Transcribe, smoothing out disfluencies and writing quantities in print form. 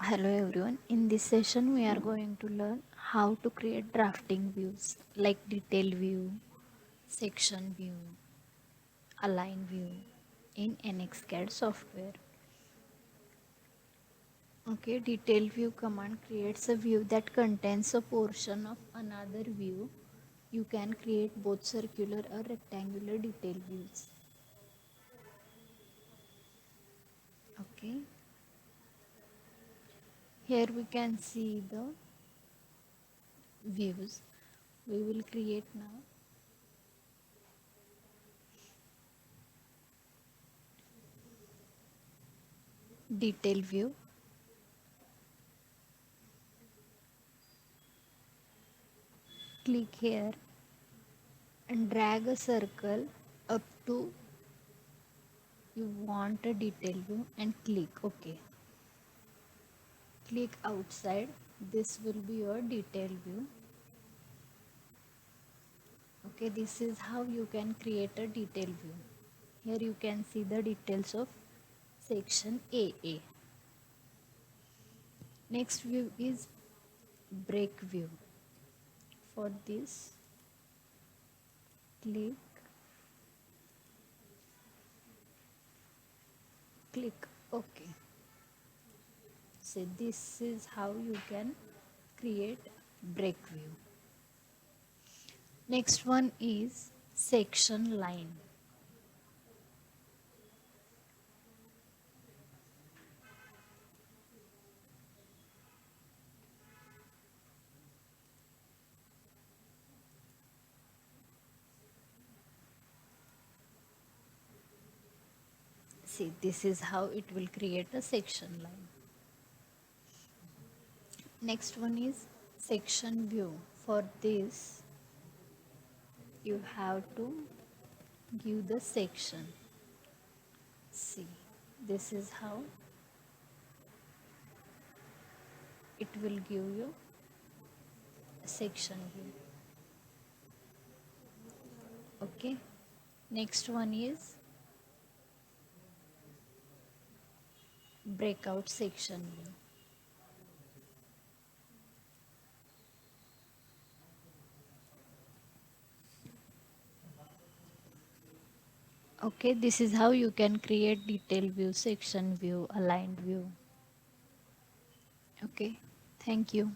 Hello everyone. In this session we are going to learn how to create drafting views like detail view, section view, align view in NX CAD software. Okay, detail view command creates a view that contains a portion of another view. You can create both circular or rectangular detail views. Okay, here we can see the views we will create now. Detail view. Click here and drag a circle up to you want a detail view and click OK. Click outside. This will be your detail view. Okay, this is how you can create a detail view. Here you can see the details of section AA. Next view is break view. For this, click OK. So this is how you can create break view. Next one is section line. See, this is how it will create a section line. Next one is section view. For this, you have to give the section. See, this is how it will give you a section view. Okay. Next one is breakout section view. Okay, this is how you can create detail view, section view, aligned view. Okay, thank you.